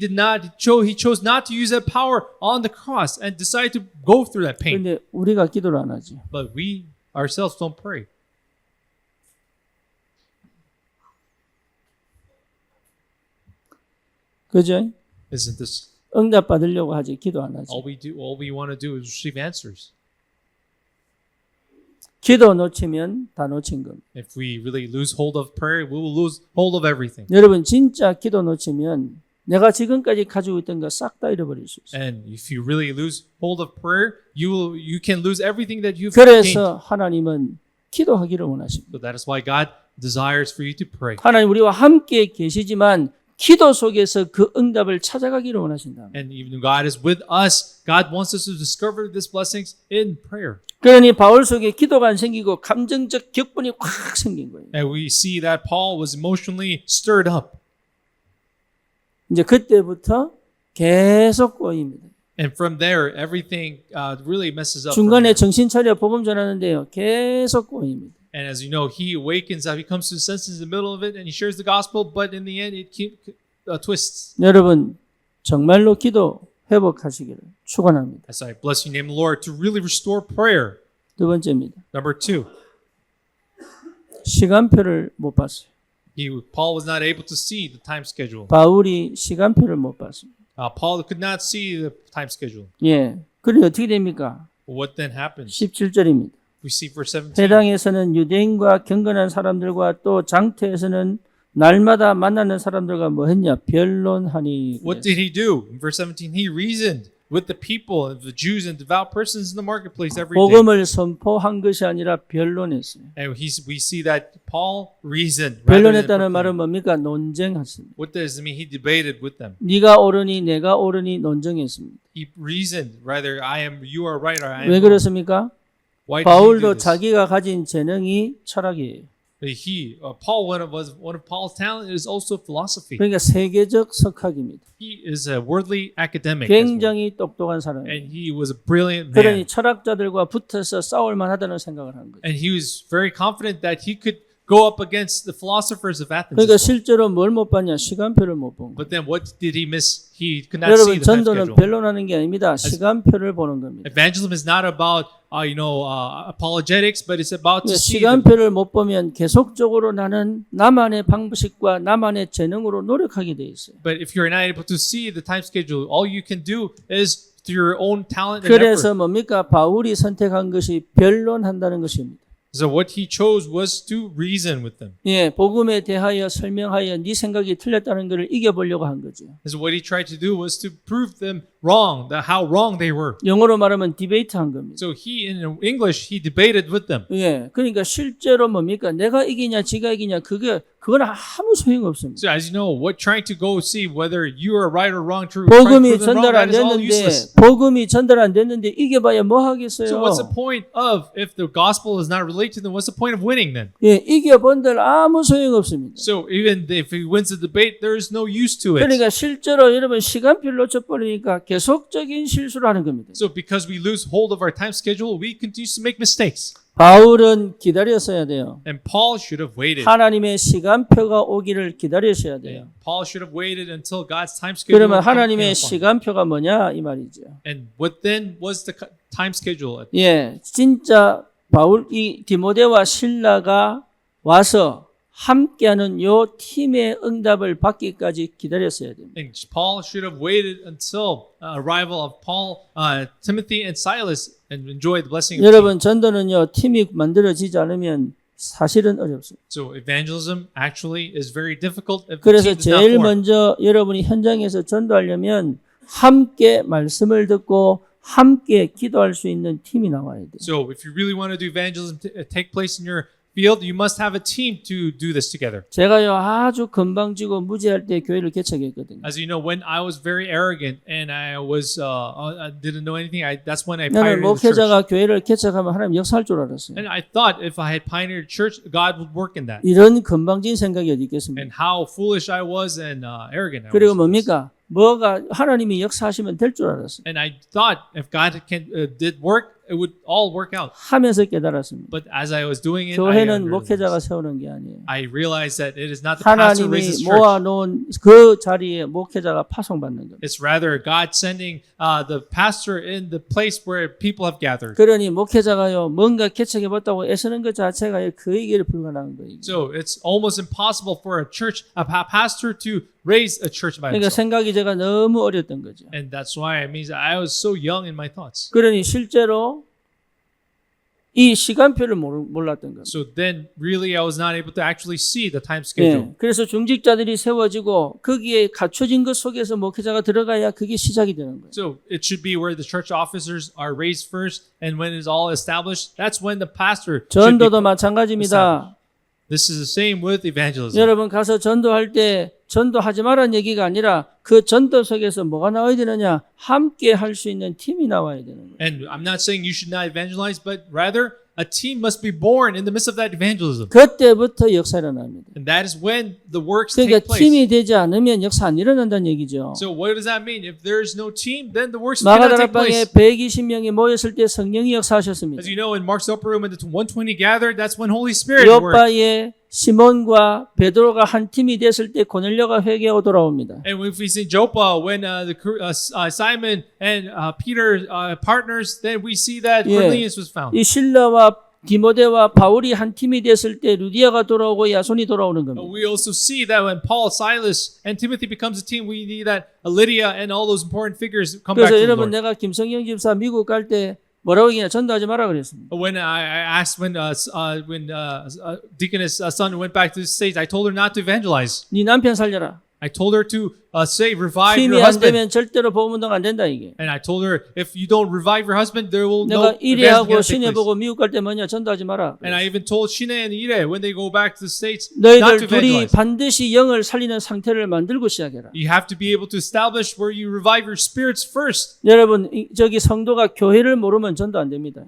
chose not to use that power on the cross and decided to go through that pain. 그런데 우리가 기도를 안 하지. But we ourselves don't pray. 그죠? Isn't this 응답 받으려고 하지 기도 안 하지. all we want to do is receive answers? 기도 놓치면 다 놓친 겁니다. If we really lose hold of prayer, we will lose hold of everything. 여러분 진짜 기도 놓치면 내가 지금까지 가지고 있던 거 싹 다 잃어버릴 수 있어요. And if you really lose hold of prayer, you can lose everything that you've gained. 그래서 하나님은 기도하기를 원하십니다. So that is why God desires for you to pray. 하나님 우리와 함께 계시지만 기도 속에서 그 응답을 찾아가기를 원하신다. And even though God is with us, God wants us to discover these blessings in prayer. 그러니 바울 속에 기도가 안 생기고 감정적 격분이 확 생긴 거예요. And we see that Paul was emotionally stirred up. 이제 그때부터 계속 꼬입니다. And from there, everything really messes up. 중간에 정신 차려 복음 전하는데요. 계속 꼬입니다. And as you know, he awakens up. He comes to his senses in the middle of it, and he shares the gospel. But in the end, it twists. 여러분 정말로 기도 회복하시기를 축원합니다. As I bless your name, Lord, to really restore prayer. 두 번째입니다. Number 2, 시간표를 못 봤어요. Paul was not able to see the time schedule. 바울이 시간표를 못 봤습니다. Paul could not see the time schedule. 예. 그래 어떻게 됩니까? What then happens? 17절입니다. We see verse 17. 회당에서는 유대인과 경건한 사람들과 또 장터에서는 날마다 만나는 사람들과 뭐 했냐? 변론하니. What did he do? In verse 17, he reasoned with the people, the Jews and devout persons in the marketplace every day. 복음을 선포한 것이 아니라 변론했어요. And we see that Paul reasoned. rather than 변론했다는 말은 proclaimed. 뭡니까? 논쟁했습니다. What does it mean? He debated with them. 네가 옳으니 내가 옳으니 논쟁했습니다. He reasoned, rather, you are right or I am 왜 wrong. 그렇습니까? Why did he do 바울도 this? 자기가 가진 재능이 철학이에요. Paul, one of Paul's talent is also philosophy. 그러니까 세계적 석학입니다. He is a worldly academic, as well. 굉장히 똑똑한 사람이에요. And he was a brilliant 그러니 man. 철학자들과 붙어서 싸울 만하다는 생각을 한 거예요. And he was very confident that he could go up against the philosophers of Athens. 그러니까 as well. 실제로 뭘 못 봤냐? 시간표를 못 본 거예요. But then what did he miss? He could not see 여러분 the time 전도는 schedule. 변론하는 게 아닙니다. 시간표를 보는 겁니다. Evangelism is not about apologetics, but it's about to see the, 시간표를 못 보면 계속적으로 나는 나만의 방식과 나만의 재능으로 노력하게 돼 있어요. but if you're not able to see the time schedule, all you can do is through your own talent and 그래서 effort. 뭡니까? 바울이 선택한 것이 변론한다는 것입니다. So what he chose was to reason with them. 예, 복음에 대하여 설명하여 네 생각이 틀렸다는 것을 이겨보려고 한 거죠. So what he tried to do was to prove them wrong, that how wrong they were. 영어로 말하면 디베이트 한 겁니다. So in English, he debated with them. 예, 그러니까 실제로 뭡니까? 내가 이기냐, 지가 이기냐, 그게 그건 아무 소용없습니다. So as you know, what trying to go see whether you are right or wrong, trying to 복음이 prove them wrong, 전달 안 that is all 됐는데 useless. 복음이 전달 안 됐는데 이겨봐야 뭐 하겠어요? So what's the point of if the gospel is not related to them? What's the point of winning then? 예, 이겨본들 아무 소용없습니다. So even if he wins the debate, there is no use to it. 그러니까 실제로 여러분 시간표를 놓쳐버리니까 계속적인 실수를 하는 겁니다. So because we lose hold of our time schedule, we continue to make mistakes. 바울은 기다렸어야 돼요. And Paul should have waited. 하나님의 시간표가 오기를 기다리셔야 돼요. Paul should have waited until God's time schedule 그러면 came 하나님의 upon him. 시간표가 뭐냐 이 말이죠. And what then was the time schedule? 예, 진짜 바울 이 디모데와 실라가 와서 함께하는 요 팀의 응답을 받기까지 기다렸어야 됩니다. And Paul should have waited until arrival of Paul, Timothy, and Silas, and enjoyed the blessing of 여러분 전도는요 팀이 만들어지지 않으면 사실은 어렵습니다. So evangelism actually is very difficult if the 그래서 team is not 제일 formed. 먼저 여러분이 현장에서 전도하려면 함께 말씀을 듣고 함께 기도할 수 있는 팀이 나와야 돼요. So if you really want to do evangelism take place in your field, you must have a team to do this together. 제가요 아주 건방지고 무지할 때 교회를 개척했거든요. As you know, when I was very arrogant and I was I didn't know anything, that's when I 나는 pioneered the church. 목회자가 교회를 개척하면 하나님 역사할 줄 알았어요. And I thought if I had pioneered church, God would work in that. 이런 건방진 생각이 어디 있겠습니까? And how foolish I was and arrogant I 그리고 was. 뭡니까? 뭐가 하나님이 역사하시면 될 줄 알았어요. And I thought if God did work, it would all work out. 하면서 깨달았습니다. But as I was doing it, 교회는 목회자가 realized, 세우는 게 아니에요. I realized that it is not the pastor who raises 하나님이 church. 모아놓은 그 자리에 목회자가 파송받는 겁니다. It's rather God sending the pastor in the place where people have gathered. 그러니 목회자가요 뭔가 개척해봤다고 애쓰는 것 자체가 그 얘기를 불가능한 거예요. So it's almost impossible for a church, a pastor to raise a church by 그러니까 himself. 생각이 제가 너무 어렸던 거죠. And that's why it means I was so young in my thoughts. 그러니 실제로 이 시간표를 몰랐던 겁니다. So then really I was not able to actually see the time schedule. 예, 그래서 중직자들이 세워지고 거기에 갖춰진 것 속에서 목회자가 들어가야 그게 시작이 되는 거예요. So it should be where the church officers are raised first, and when it's all established, that's when the pastor should be. 전도도 마찬가지입니다. This is the same with evangelism. 여러분 가서 전도할 때 전도하지 말라는 얘기가 아니라 그 전도 속에서 뭐가 나와야 되느냐? 함께 할 수 있는 팀이 나와야 되는 거예요. And I'm not saying you should not evangelize, but rather a team must be born in the midst of that evangelism. 그때부터 역사 일어납니다. And that is when the works 그러니까 take place. 팀이 되지 않으면 역사 안 일어난다는 얘기죠. So what does that mean? If there is no team, then the works cannot take 마가다락방에 place. 120명이 모였을 때 성령이 역사하셨습니다. As you know, in Mark's upper room, when the 120 gathered, that's when Holy Spirit worked. 요바에 시몬과 베드로가 한 팀이 됐을 때 고넬료가 회개하고 돌아옵니다. And if we see Joppa, when Simon and Peter partners, then we see that 예. Cornelius was found. 이 실라와 디모데와 바울이 한 팀이 됐을 때 루디아가 돌아오고 야손이 돌아오는 겁니다. We also see that when Paul, Silas, and Timothy becomes a team, we need that Lydia and all those important figures come back 그래서 to the 여러분 Lord. 내가 김성경 집사 미국 갈 때 뭐라고 얘기냐 전도하지 마라 그랬습니다. When I asked when Deaconess son went back to the States, I told her not to evangelize. 네 남편 살려라. I told her to revive 팀이 your 안 husband. 되면 절대로 복음운동 안 된다 이게. And I told her, if you don't revive your husband, there will no 내가 이래하고 evangelism take 신혜 place. 보고 미국 갈 때 뭐냐 전도하지 마라. And I even told Shine and Ire when they go back to the States not 너희들 to 둘이 evangelize. 반드시 영을 살리는 상태를 만들고 시작해라. You have to be able to establish where you revive your spirits first. 여러분 저기 성도가 교회를 모르면 전도 안 됩니다.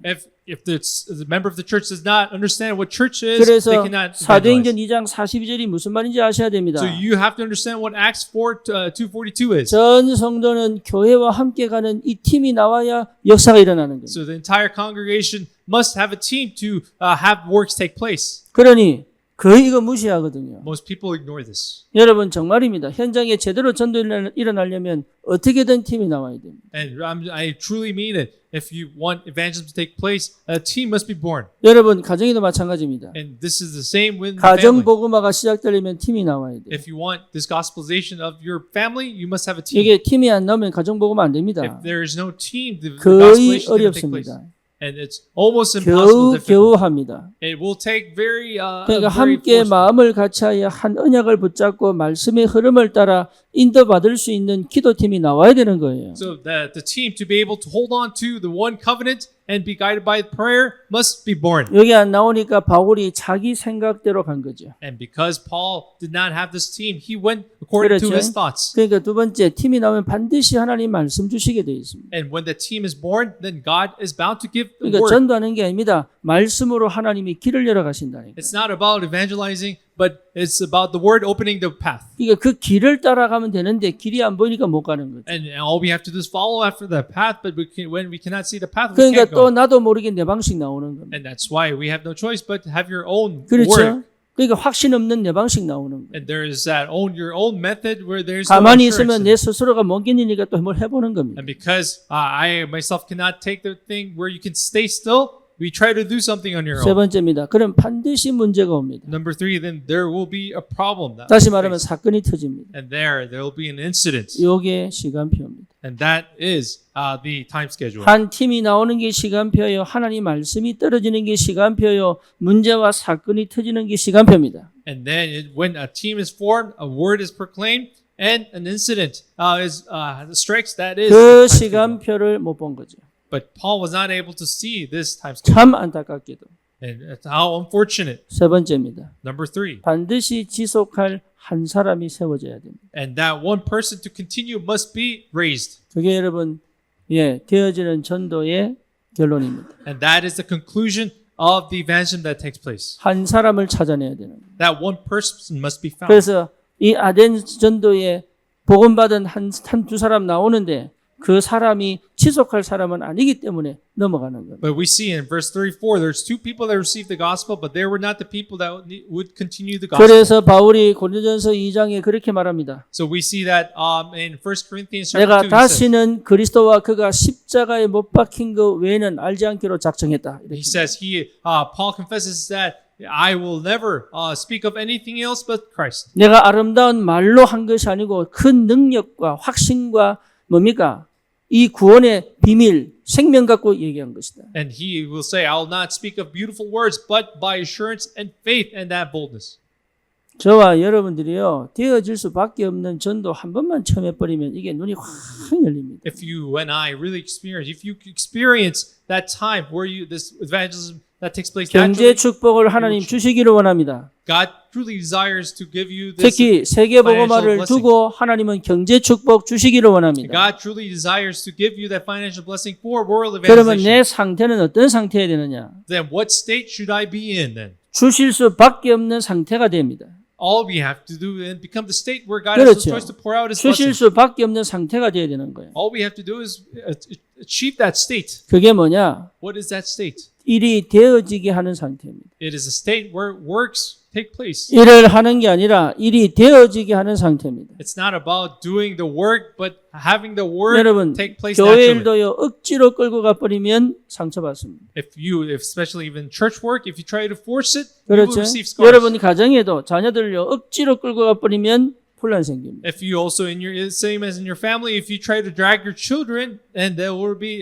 If the member of the church does not understand what church is, 그래서 they cannot 사도행전 evangelize. 2장 42절이 무슨 말인지 아셔야 됩니다. So you have to understand what Acts 2:42 is. 전 성도는 교회와 함께 가는 이 팀이 나와야 역사가 일어나는 겁니다. So the entire congregation must have a team to have works take place. 그러니 거의 이거 무시하거든요. Most people ignore this. 여러분 정말입니다. 현장에 제대로 전도 일어나려면 어떻게든 팀이 나와야 됩니다. And I truly mean it. If you want evangelism to take place, a team must be born. 여러분 가정에도 마찬가지입니다. And this is the same with the 가정 family. 복음화가 시작되려면 팀이 나와야 돼요. If you want this gospelization of your family, you must have a team. 이게 팀이 안 나오면 가정 복음 안 됩니다. If there is no team, the 거의 gospelization cannot take place. 어렵습니다. And it's almost impossible. 겨우 합니다. It will take very 그러니까 very 함께 forceful. 마음을 같이하여 한 언약을 붙잡고 말씀의 흐름을 따라 인도받을 수 있는 기도팀이 나와야 되는 거예요. So that the team to be able to hold on to the one covenant and be guided by prayer must be born. 여기 안 나오니까 바울이 자기 생각대로 간 거죠. And because Paul did not have this team, he went according to 그렇죠. his thoughts. 그러니까 두 번째, 팀이 나오면 반드시 하나님 말씀 주시게 되어 있습니다. And when the team is born, then God is bound to give the 그러니까 word. 전도하는 게 아닙니다. 말씀으로 하나님이 길을 열어 가신다니까. It's not about evangelizing, but it's about the word opening the path. 그러니까 그 길을 따라가면 되는데 길이 안 보이니까 못 가는 거죠. And all we have to do is follow after the path, but when we cannot see the path, we 그러니까 can't 또 go. 나도 모르게 내 방식 나오는 겁니다. And that's why we have no choice but to have your own 그렇죠? word. 그러니까 확신 없는 내 방식 나오는 거예요. And there is that your own method where there's no 가만히 assurance. 있으면 내 스스로가 못 견디니까 또 뭘 해보는 겁니다. And because I myself cannot take the thing where you can stay still, we try to do something on your 세 own. 번째입니다. 그럼 반드시 문제가 옵니다. Number 3, then there will be a problem. That 다시 will 말하면 face. 사건이 터집니다. And there will be an incident. 요게 시간표입니다. And that is the time schedule. 한 팀이 나오는 게 시간표요. 하나님 말씀이 떨어지는 게 시간표요. 문제와 사건이 터지는 게 시간표입니다. And then when a team is formed, a word is proclaimed, and an incident strikes, that is 그 the time schedule. 시간표를 못 본 거죠. But Paul was not able to see this time schedule. 참 안타깝게도. And it's how unfortunate. 세 번째입니다. Number 3. 반드시 지속할 한 사람이 세워져야 됩니다. And that one person to continue must be raised. 그게 여러분 되어지는 전도의 결론입니다. And that is the conclusion of the evangelism that takes place. 한 사람을 찾아내야 되는 거예요. That one person must be found. 그래서 이 아덴 전도에 복음받은 한두 사람 나오는데 그 사람이 지속할 사람은 아니기 때문에 넘어가는 거예요. But we see in verse 34, there's two people that received the gospel, but they were not the people that would continue the gospel. 그래서 바울이 고린도전서 2장에 그렇게 말합니다. So we see that in 1 Corinthians 내가 chapter 2, he says, 다시는 그리스도와 그가 십자가에 못 박힌 것 외에는 알지 않기로 작정했다. 이렇게. Paul confesses that I will never speak of anything else but Christ. 내가 아름다운 말로 한 것이 아니고 큰 능력과 확신과 뭡니까? 이 구원의 비밀, 생명 갖고 얘기한 것이다. And he will say, I will not speak of beautiful words, but by assurance and faith and that boldness. 저와 여러분들이요, 되어질 수밖에 없는 전도 한 번만 처음 해버리면 이게 눈이 확 열립니다. If you and I really if you experience that time where this evangelism that takes place 경제 naturally, 축복을 하나님 주시기를 원합니다. God truly desires to give you this. 특히 세계 복음화를 두고 하나님은 경제 축복 주시기를 원합니다. God truly desires to give you that financial blessing for world 그러면 evangelization. 내 상태는 어떤 상태여야 되느냐? Then what state should I be in then? 주실 수밖에 없는 상태가 됩니다. All we have to do is become the state where God has the 그렇죠. choice to pour out His 주실 blessing. 수밖에 없는 상태가 되어야 되는 거예요. All we have to do is achieve that state. 그게 뭐냐? What is that state? 일이 되어지게 하는 상태입니다. It is a state where works take place. 일을 하는 게 아니라 일이 되어지게 하는 상태입니다. It's not about doing the work, but having the word 여러분, take place 교회 naturally. 일도요 억지로 끌고 가버리면 상처받습니다. Especially even church work, if you try to force it, you will 그렇죠? receive scars. 여러분 가정에도 자녀들요 억지로 끌고 가버리면 혼란 생깁니다. If you also same as in your family, if you try to drag your children, and there will be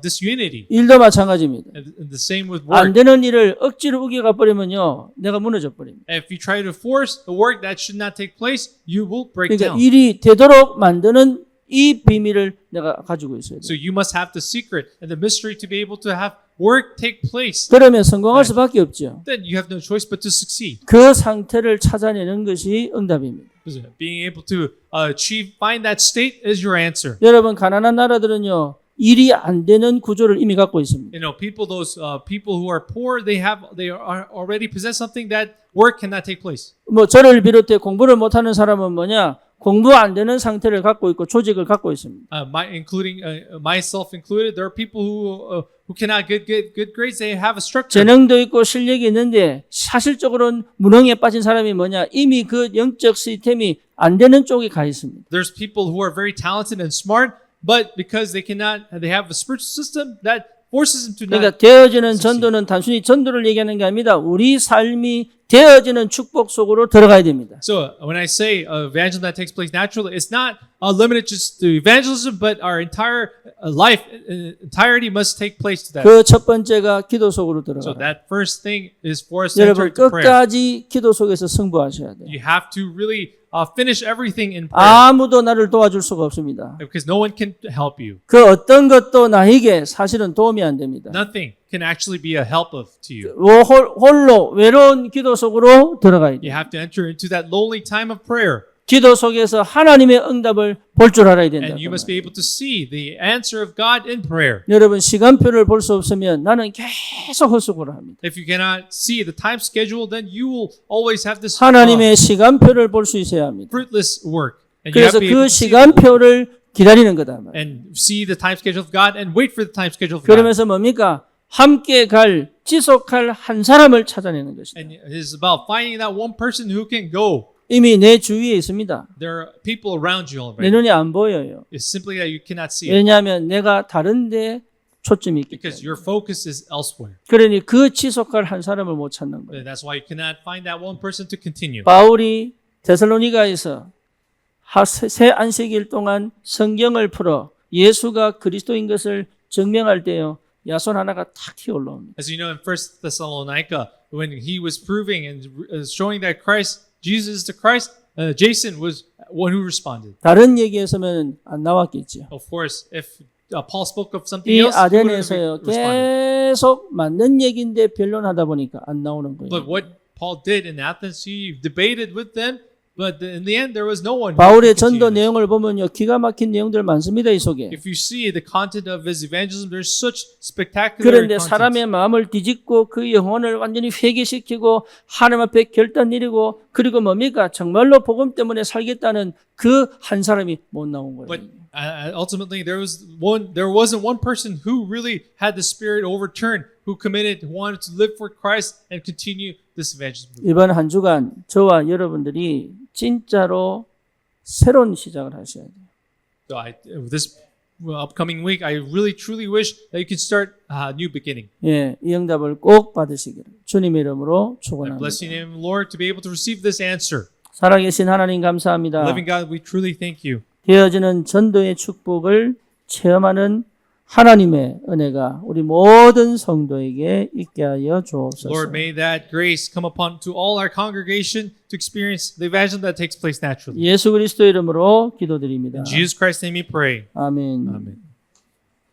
disunity. 일도 마찬가지입니다. And the same with 안 work. 되는 일을 억지로 우겨 가버리면요 내가 무너져 버립니다. If you try to force the work that should not take place, you will break 그러니까 down. 일이 되도록 만드는 이 비밀을 내가 가지고 있어야 So 돼요. you must have the secret and the mystery to be able to have work take place. 그러면 성공할 수밖에 없죠. Then you have no choice but to succeed. 그 상태를 찾아내는 것이 응답입니다. Being able to find that state is your answer. 여러분 가난한 나라들은요 일이 안 되는 구조를 이미 갖고 있습니다. You know, those people who are poor, they already possess something that work cannot take place. 뭐 저를 비롯해 공부를 못하는 사람은 뭐냐? 공부 안 되는 상태를 갖고 있고 조직을 갖고 있습니다. Myself included, there are people who cannot get good grades. They have a structure. 재능도 있고 실력이 있는데 사실적으로는 무능에 빠진 사람이 뭐냐? 이미 그 영적 시스템이 안 되는 쪽에 가 있습니다. There's people who are very talented and smart, but because they have a spiritual system that forces them to 그러니까 not. 되어지는 전도는 단순히 전도를 얘기하는 게 아닙니다. 우리 삶이 되어지는 축복 속으로 들어가야 됩니다. So when I say evangelism that takes place naturally, it's not limited just to evangelism, but our entire life, entirety must take place to that. 그 첫 번째가 기도 속으로 So 들어가라. that first thing is for us to enter 여러분 into prayer. 끝까지 기도 속에서 승부하셔야 돼요. You have to really finish everything in prayer 아무도 나를 도와줄 수가 없습니다. because no one can help you. 그 어떤 것도 나에게 사실은 도움이 안 됩니다. Nothing can actually be a help of to you. 홀로 외로운 기도 속으로 들어가야 You 돼요. have to enter into that lonely time of prayer. 기도 속에서 하나님의 응답을 볼 줄 알아야 된다. And you must be able to see the answer of God in prayer. 여러분 시간표를 볼 수 없으면 나는 계속 헛수고를 합니다. If you cannot see the time schedule, then you will always have this 하나님의 시간표를 볼 수 있어야 합니다. fruitless work. And you 그래서 have to be 그 able to see, 시간표를 기다리는 거다. and see the time schedule of God and wait for the time schedule of God. 그러면서 뭡니까? 함께 갈, 지속할 한 사람을 찾아내는 것이다. And it is about finding that one person who can go. 이미 내 주위에 있습니다. There are people around you 내 already. 눈에 안 보여요. It's simply that you cannot see it 왜냐하면 내가 다른 데 초점이 있기 because 때문에. your focus is elsewhere. 그러니 그 지속할 한 사람을 못 찾는 거예요. That's why you cannot find that one person to continue. 바울이 데살로니가에서 새 안식일 동안 성경을 풀어 예수가 그리스도인 것을 증명할 때요. 야손 하나가 탁 튀어 올라옵니다. As you know, in 1 Thessalonica, when he was proving and showing that Jesus is the Christ, Jason was one who responded. 다른 얘기에서는 안 나왔겠죠. Of course, if Paul spoke of something 이 else, he would have 아덴에서요. responded. 계속 맞는 얘기인데 변론하다 보니까 안 나오는 거예요. But what Paul did in Athens, he debated with them, but in the end, there was no one. who 바울의 could 전도 continue this. 내용을 보면요. 기가 막힌 내용들 많습니다. 이 속에. If you see the content of his evangelism, there's such spectacular 그런데 content. 사람의 마음을 뒤집고 그 영혼을 완전히 회개시키고 하나님 앞에 결단 내리고 그리고 뭡니까? 정말로 복음 때문에 살겠다는 그 한 사람이 못 나온 거예요. But ultimately, there wasn't one person who really had the spirit overturned, who committed, who wanted to live for Christ and continue this evangelism. 이번 한 주간 저와 여러분들이 진짜로 새로운 시작을 하셔야 돼요. So this upcoming week, I really truly wish that you could start a new beginning. 예, 이 응답을 꼭 받으시기를 주님의 이름으로 I 축원합니다. bless your name, Lord, to be able to receive this answer. 살아계신 하나님 감사합니다. Living God, we truly thank you. 되어지는 전도의 축복을 체험하는 하나님의 은혜가 우리 모든 성도에게 있게 하여 주옵소서. Lord, may that grace come upon to all our congregation to experience the evangelism that takes place naturally. 예수 그리스도 이름으로 기도드립니다. In Jesus Christ's name we pray. 아멘. Amen.